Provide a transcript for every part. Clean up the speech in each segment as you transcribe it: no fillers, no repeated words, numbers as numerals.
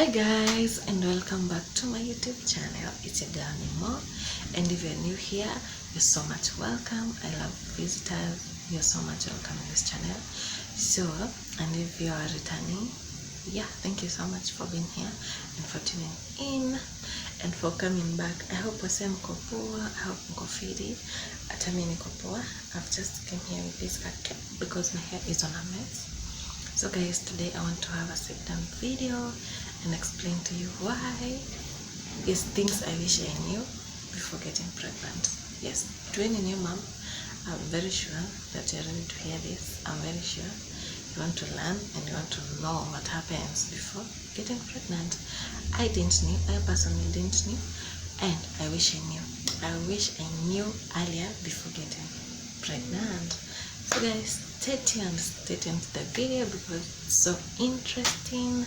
Hi guys, and welcome back to my YouTube channel. It's your girl Nemo, and if you're new here, you're so much welcome. I love visitors. You're so much welcome in this channel. So, and if you are returning, yeah, thank you so much for being here and for tuning in and for coming back. I hope wase mko poa. I hope mko fiti. Hata mimi niko poa. I've just came here with this cat because my hair is on a mess. So guys, today I want to have a sit down video and explain to you why is things I wish I knew before getting pregnant. Yes, to any new mom, I'm very sure that you're ready to hear this. I'm very sure you want to learn and you want to know what happens before getting pregnant. I personally didn't know, and I wish I knew. I wish I knew earlier before getting pregnant. So guys, stay tuned to the video because it's so interesting,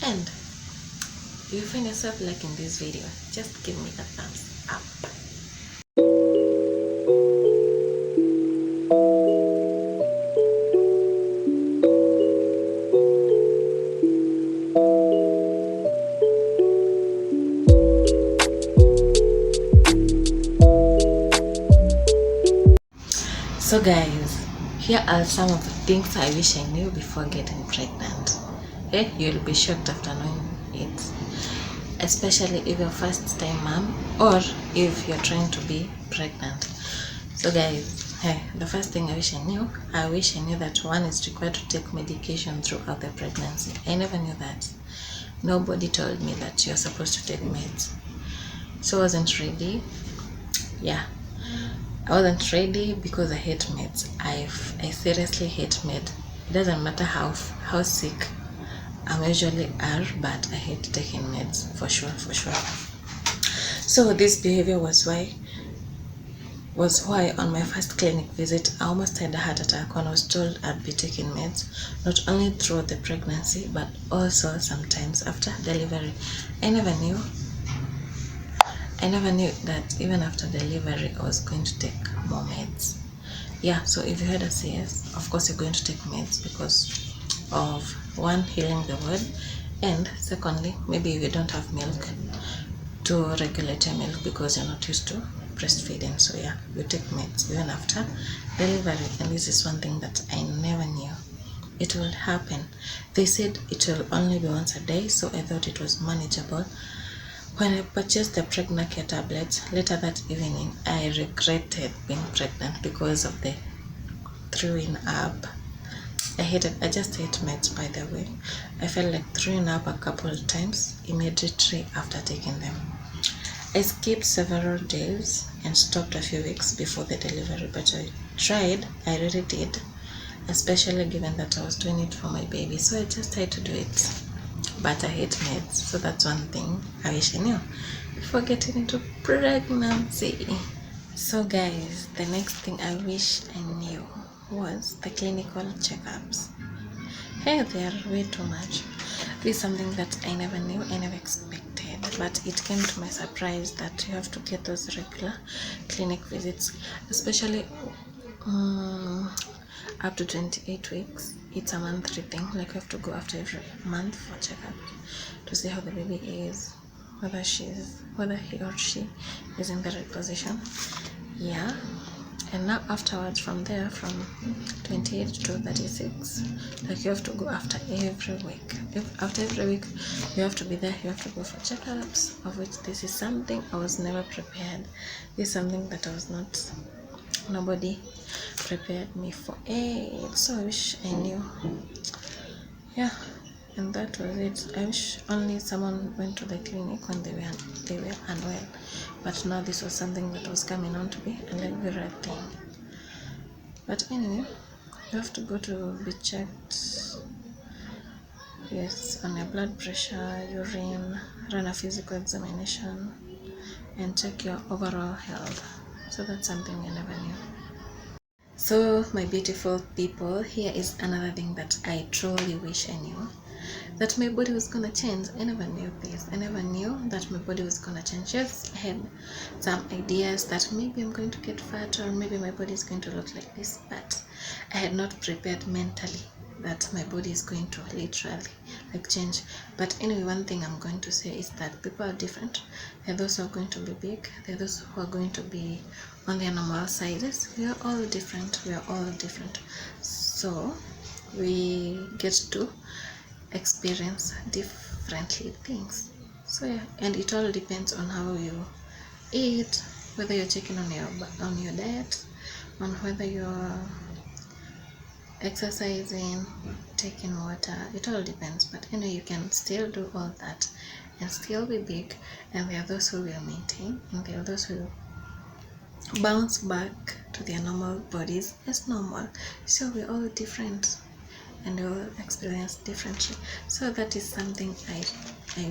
and if you find yourself liking this video, just give me a thumbs up. So guys, here are some of the things I wish I knew before getting pregnant. Okay, you'll be shocked after knowing it, especially if you're first time mom or if you're trying to be pregnant. So guys, hey, the first thing I wish I knew that one is required to take medication throughout the pregnancy. I never knew that. Nobody told me that you're supposed to take meds. So I wasn't ready. Yeah, I wasn't ready because I hate meds. I seriously hate med. It doesn't matter how sick I usually are, but I hate taking meds for sure. So this behavior was why on my first clinic visit I almost had a heart attack when I was told I'd be taking meds, not only throughout the pregnancy but also sometimes after delivery. I never knew that even after delivery I was going to take more meds. Yeah, so if you had a CS, of course you're going to take meds because of one, healing the word, and secondly, maybe if you don't have milk to regulate your milk because you're not used to breastfeeding. So yeah, you take meds even after delivery. And this is one thing that I never knew it will happen. They said it will only be once a day, so I thought it was manageable. When I purchased the Pregnacare tablets later that evening, I regretted being pregnant because of the throwing up. I just hate meds, by the way. I felt like throwing up a couple of times immediately after taking them. I skipped several days and stopped a few weeks before the delivery, but I really did, especially given that I was doing it for my baby. So I just tried to do it. But I hate meds, so that's one thing I wish I knew before getting into pregnancy. So guys, the next thing I wish I knew was the clinical checkups. Hey, they are way too much. This is something that I never knew, I never expected, but it came to my surprise that you have to get those regular clinic visits, especially up to 28 weeks. It's a monthly thing, like you have to go after every month for checkup to see how the baby is, whether he or she is in the right position. Yeah, and now afterwards, from there, from 28 to 36, like you have to go after every week. After every week you have to be there, you have to go for checkups, of which this is something I was never prepared. This is something that nobody prepared me for it. So I wish I knew. Yeah, and that was it. I wish only someone went to the clinic when they were unwell, but now this was something that was coming on to be a regular thing. But anyway, you have to go to be checked, yes, on your blood pressure, urine, run a physical examination, and check your overall health. So that's something I never knew. So my beautiful people, here is another thing that I truly wish I knew, that my body was gonna change. I never knew this. I never knew that my body was gonna change. Yes, I had some ideas that maybe I'm going to get fat or maybe my body is going to look like this, but I had not prepared mentally that my body is going to literally like change. But anyway, one thing I'm going to say is that people are different. There are those who are going to be big, there are those who are going to be on their normal sizes. We are all different, so we get to experience differently things. So yeah, and it all depends on how you eat, whether you're checking on your diet, on whether you're exercising, taking water. It all depends, but anyway, you can still do all that and still be big. And there are those who will maintain, and there are those who bounce back to their normal bodies as normal. So we're all different and we all experience differently. So that is something I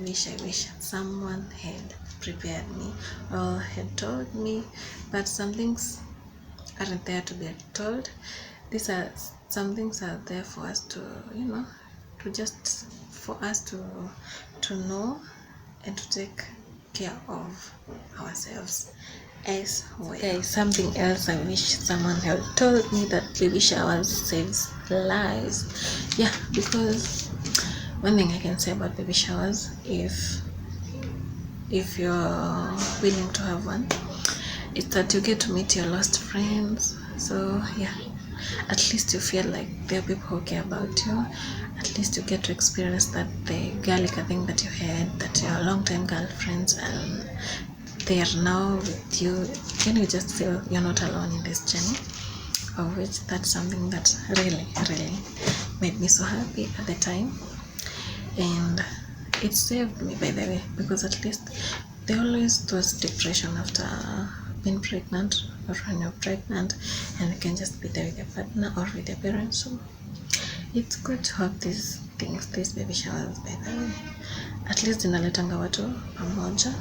wish someone had prepared me or had told me, but some things aren't there to be told. These are some things are there for us to, for us to know and to take care of ourselves as well. Okay, something else I wish someone had told me, that baby showers saves lives. Yeah, because one thing I can say about baby showers, if you're willing to have one, is that you get to meet your lost friends. So yeah, at least you feel like there are people who care about you. At least you get to experience that the Gallica thing that you had, that your long-time girlfriends and they are now with you, and you just feel you're not alone in this journey, of which that's something that really made me so happy at the time. And it saved me, by the way, because at least there always was depression after being pregnant, or when you're pregnant and you can just be there with your partner or with your parents. So it's good to have these things, these baby showers, by the way. At least inaletanga watu pamoja.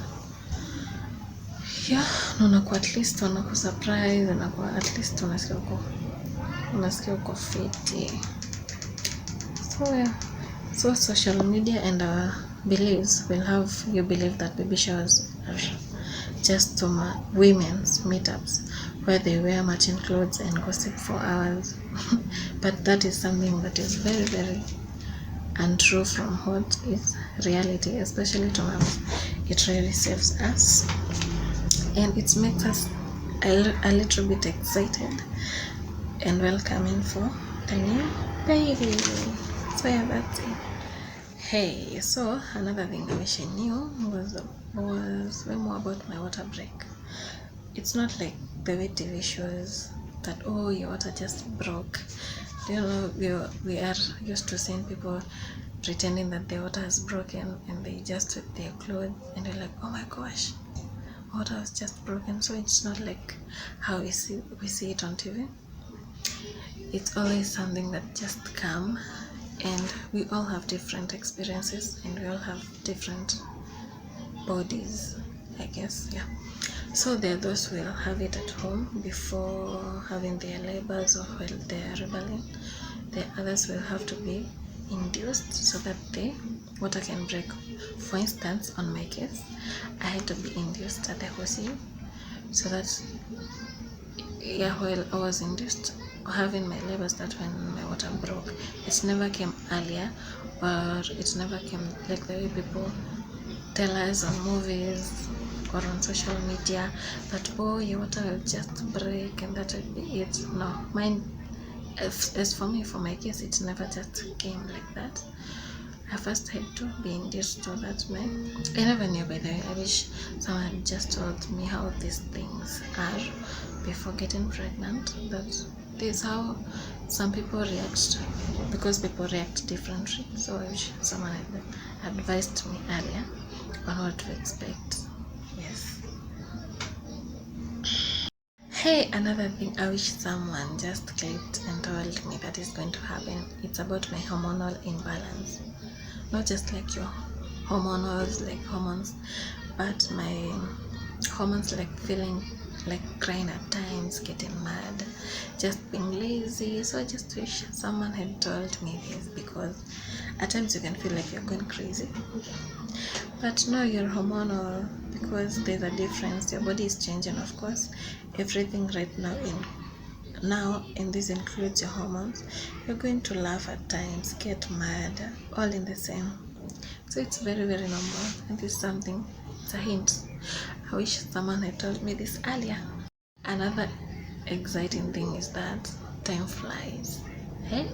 Yeah, unakuwa at least wanakusurprise, unakuwa at least unasikia uko fiti. So yeah, so social media and our beliefs will have you believe that baby showers are just women's meetups where they wear matching clothes and gossip for hours. But that is something that is very untrue from what is reality, especially to moms. It really saves us, and it makes us a little bit excited and welcoming for the new baby. So yeah, that's it. Hey, so another thing I wish I knew was way more about my water break. It's not like the way TV shows that, oh, your water just broke. You know, we are used to seeing people pretending that their water has broken and they just with their clothes, and you're like, oh my gosh, water was just broken. So it's not like how we see it on TV. It's always something that just come, and we all have different experiences and we all have different bodies, I guess. Yeah, so there are those who will have it at home before having their labors or while they are rebelling. The others will have to be induced so that the water can break. For instance, on my case, I had to be induced at the hospital, so that while I was induced having my labors, that when my water broke, it never came earlier, or it never came like the way people tell us on movies or on social media that, oh, your water will just break and that will be it. No, mine, as for me, for my case, it never just came like that. I first had to be induced to that man. I never knew, by the way. I wish someone had just told me how these things are before getting pregnant. That this is how some people react, because people react differently. So I wish someone had advised me earlier on what to expect. Yes. Hey, another thing I wish someone just clicked and told me that is going to happen. It's about my hormonal imbalance. Not just like your hormonals, like hormones, but my hormones, like feeling like crying at times, getting mad, just being lazy. So I just wish someone had told me this, because at times you can feel like you're going crazy, but no, you're hormonal, because there's a difference. Your body is changing, of course. Everything right now in now, and this includes your hormones, you're going to laugh at times, get mad, all in the same. So it's very, very normal, and this is something, it's a hint. I wish someone had told me this earlier. Another exciting thing is that time flies. Hey,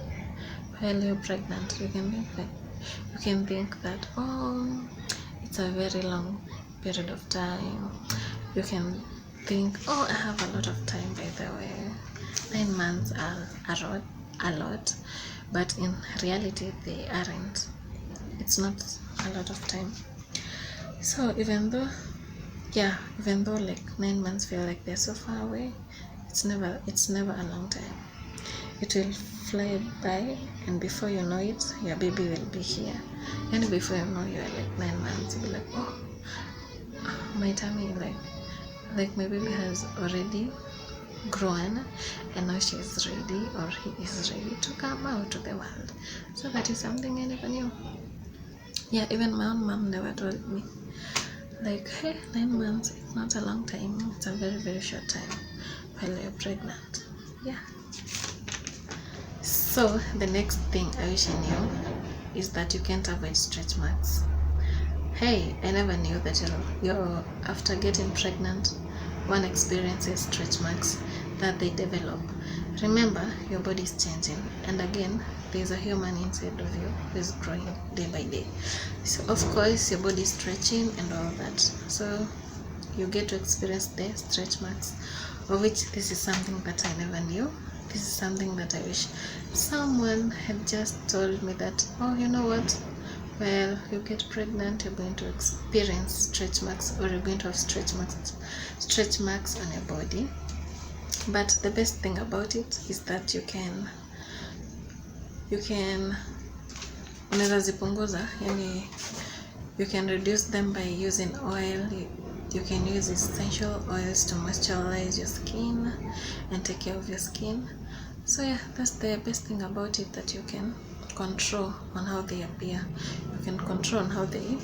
while you're pregnant, you can think that, oh, it's a very long period of time. You can think, oh, I have a lot of time, by the way. 9 months are a lot, but in reality they aren't. It's not a lot of time. So even though like 9 months feel like they're so far away, it's never a long time. It will fly by, and before you know it, your baby will be here. And before you know, you're like 9 months, you'll be like, oh, my tummy, like my baby has already grown, and now she is ready, or he is ready to come out to the world. So that is something I never knew. Yeah, even my own mom never told me, like, hey, 9 months, it's not a long time, it's a very, very short time while you're pregnant. Yeah. So the next thing I wish I knew is that you can't avoid stretch marks. Hey, I never knew that you're after getting pregnant, one experiences stretch marks that they develop. Remember, your body is changing, and again, there's a human inside of you who is growing day by day. So of course, your body is stretching and all that. So you get to experience the stretch marks, of which this is something that I never knew. This is something that I wish someone had just told me that, oh, you know what? Well, you get pregnant, you're going to experience stretch marks, or you're going to have stretch marks on your body. But the best thing about it is that you can unaweza zipunguza, yani you can reduce them by using oil. You can use essential oils to moisturize your skin and take care of your skin. So yeah, that's the best thing about it, that you can control on how they appear. You can control on how they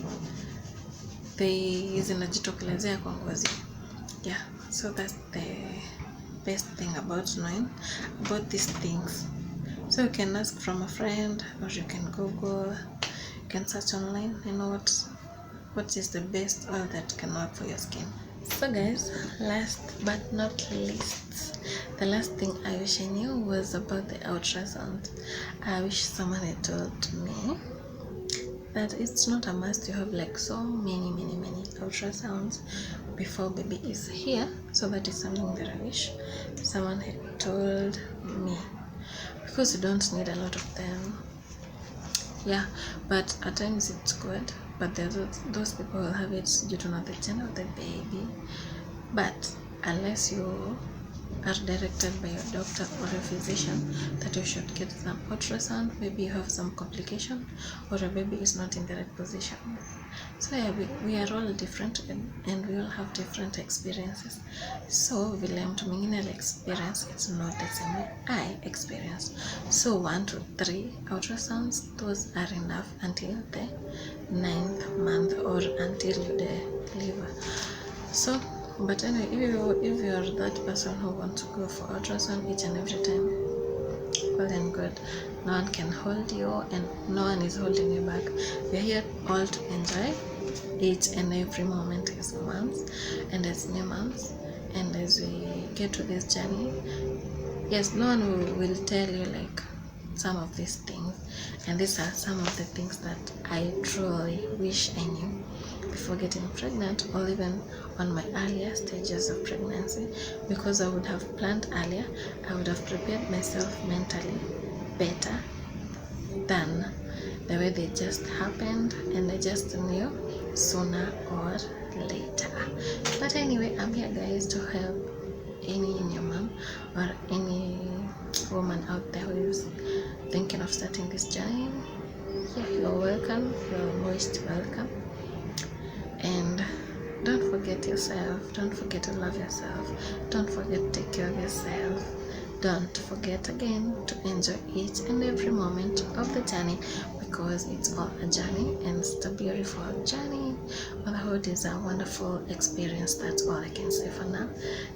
zinajitokelezea kwa ngozi. Yeah, so that's the best thing about knowing about these things. So you can ask from a friend, or you can Google, you can search online, you know what is the best oil that can work for your skin. So guys, last but not least, the last thing I wish I knew was about the ultrasound. I wish someone had told me that it's not a must to have like so many ultrasounds before baby is here. So that is something that I wish someone had told me, because you don't need a lot of them. Yeah, but at times it's good, but there's those people will have it due to not the gender of the baby. But unless you are directed by your doctor or a physician that you should get some ultrasound, maybe you have some complication, or a baby is not in the right position. So yeah, we are all different, and we all have different experiences. So vile mtu mwingine ali experience, it's not the same way I experience. So 1 to 3 ultrasounds, those are enough until the 9th month, or until you deliver. So but anyway, if you are that person who wants to go for ultrasound each and every time, well and good. No one can hold you, and no one is holding you back. We're here all to enjoy each and every moment as moms and as new moms, and as we get to this journey. Yes, no one will tell you like some of these things, and these are some of the things that I truly wish I knew before getting pregnant, or even on my earlier stages of pregnancy, because I would have planned earlier. I would have prepared myself mentally better than the way they just happened, and I just knew sooner or later. But anyway, I'm here guys to help any new mom or any woman out there who is thinking of starting this journey. Yeah, you're welcome, you're most welcome. And don't forget yourself, don't forget to love yourself, don't forget to take care of yourself. don't forget again to enjoy each and every moment of the journey, because it's all a journey and it's a beautiful journey. Motherhood is a wonderful experience. That's all I can say for now.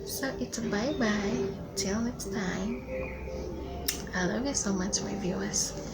So it's a bye bye till next time. I love you so much, my viewers.